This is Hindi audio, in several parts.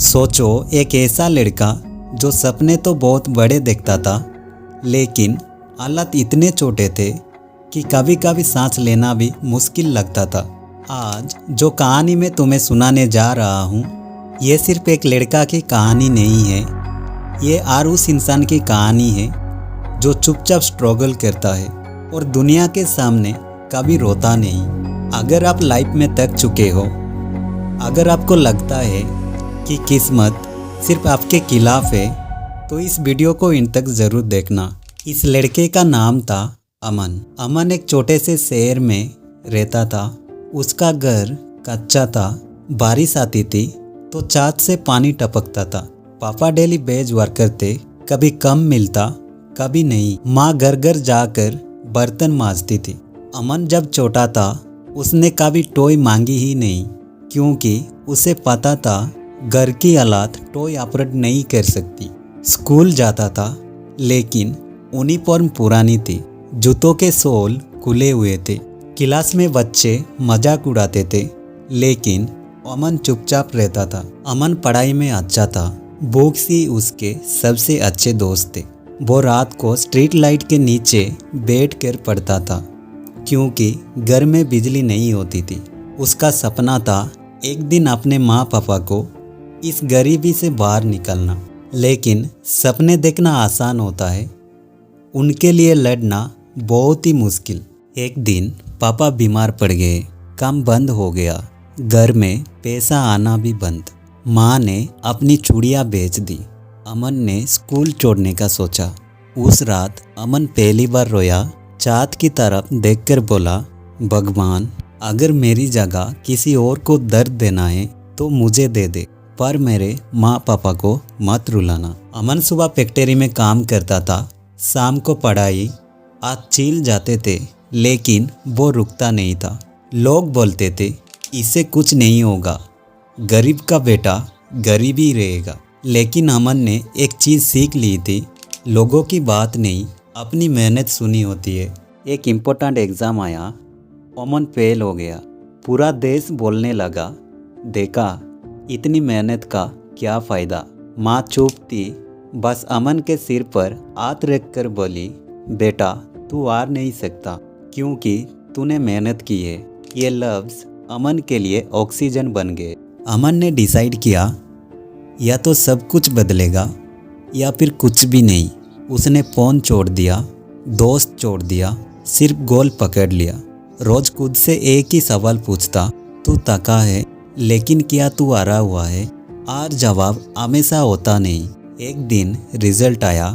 सोचो, एक ऐसा लड़का जो सपने तो बहुत बड़े देखता था, लेकिन हालात इतने छोटे थे कि कभी कभी सांस लेना भी मुश्किल लगता था। आज जो कहानी मैं तुम्हें सुनाने जा रहा हूँ, ये सिर्फ एक लड़का की कहानी नहीं है। ये हर उस इंसान की कहानी है जो चुपचाप स्ट्रगल करता है और दुनिया के सामने कभी रोता नहीं। अगर आप लाइफ में थक चुके हो, अगर आपको लगता है कि किस्मत सिर्फ आपके खिलाफ है, तो इस वीडियो को इन तक ज़रूर देखना। इस लड़के का नाम था अमन। अमन एक छोटे से शहर में रहता था। उसका घर कच्चा था। बारिश आती थी तो छत से पानी टपकता था। पापा डेली बेज वर्कर थे, कभी कम मिलता कभी नहीं। माँ घर घर जाकर बर्तन मांजती थी। अमन जब छोटा था, उसने कभी टॉय मांगी ही नहीं, क्योंकि उसे पता था घर की हालात टॉय अफोर्ड नहीं कर सकती। स्कूल जाता था, लेकिन यूनिफॉर्म पुरानी थी, जूतों के सोल खुले हुए थे। क्लास में बच्चे मजाक उड़ाते थे, लेकिन अमन चुपचाप रहता था। अमन पढ़ाई में अच्छा था। बुक्स ही उसके सबसे अच्छे दोस्त थे। वो रात को स्ट्रीट लाइट के नीचे बैठकर पढ़ता था, क्योंकि घर में बिजली नहीं होती थी। उसका सपना था एक दिन अपने माँ पापा को इस गरीबी से बाहर निकलना। लेकिन सपने देखना आसान होता है, उनके लिए लड़ना बहुत ही मुश्किल। एक दिन पापा बीमार पड़ गए, काम बंद हो गया, घर में पैसा आना भी बंद। माँ ने अपनी चूड़ियाँ बेच दी। अमन ने स्कूल छोड़ने का सोचा। उस रात अमन पहली बार रोया। छत की तरफ देखकर बोला, भगवान, अगर मेरी जगह किसी और को दर्द देना है तो मुझे दे दे, पर मेरे माँ पापा को मत रुलाना। अमन सुबह फैक्ट्री में काम करता था, शाम को पढ़ाई। आज छिल जाते थे, लेकिन वो रुकता नहीं था। लोग बोलते थे, इससे कुछ नहीं होगा, गरीब का बेटा गरीब ही रहेगा। लेकिन अमन ने एक चीज़ सीख ली थी, लोगों की बात नहीं, अपनी मेहनत सुनी होती है। एक इम्पोर्टेंट एग्ज़ाम आया, अमन फेल हो गया। पूरा देश बोलने लगा, देखा, इतनी मेहनत का क्या फ़ायदा। माँ चुप थी, बस अमन के सिर पर हाथ रख कर बोली, बेटा तू हार नहीं सकता, क्योंकि तूने मेहनत की है। ये लफ्ज़ अमन के लिए ऑक्सीजन बन गए। अमन ने डिसाइड किया, या तो सब कुछ बदलेगा या फिर कुछ भी नहीं। उसने फ़ोन छोड़ दिया, दोस्त छोड़ दिया, सिर्फ गोल पकड़ लिया। रोज़ खुद से एक ही सवाल पूछता, तू थका है, लेकिन क्या तू हारा हुआ है? और जवाब हमेशा होता नहीं। एक दिन रिजल्ट आया,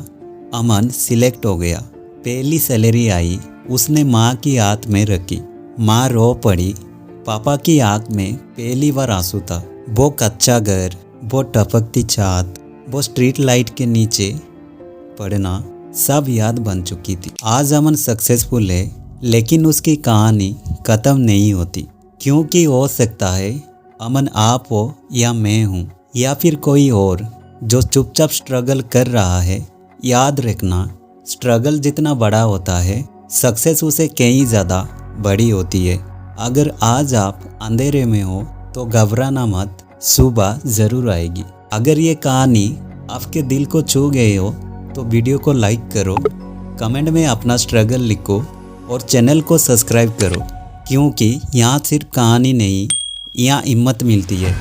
अमन सिलेक्ट हो गया। पहली सैलरी आई, उसने माँ की हाथ में रखी। माँ रो पड़ी। पापा की आँख में पहली बार आंसू था। वो कच्चा घर, वो टपकती छत, वो स्ट्रीट लाइट के नीचे पढ़ना, सब याद बन चुकी थी। आज अमन सक्सेसफुल है, लेकिन उसकी कहानी ख़त्म नहीं होती, क्योंकि हो सकता है अमन आप हो या मैं हूँ, या फिर कोई और जो चुपचाप स्ट्रगल कर रहा है। याद रखना, स्ट्रगल जितना बड़ा होता है, सक्सेस उसे कहीं ज़्यादा बड़ी होती है। अगर आज आप अंधेरे में हो तो घबराना मत, सुबह ज़रूर आएगी। अगर ये कहानी आपके दिल को छू गई हो तो वीडियो को लाइक करो, कमेंट में अपना स्ट्रगल लिखो और चैनल को सब्सक्राइब करो, क्योंकि यहाँ सिर्फ कहानी नहीं, यहाँ हिम्मत मिलती है।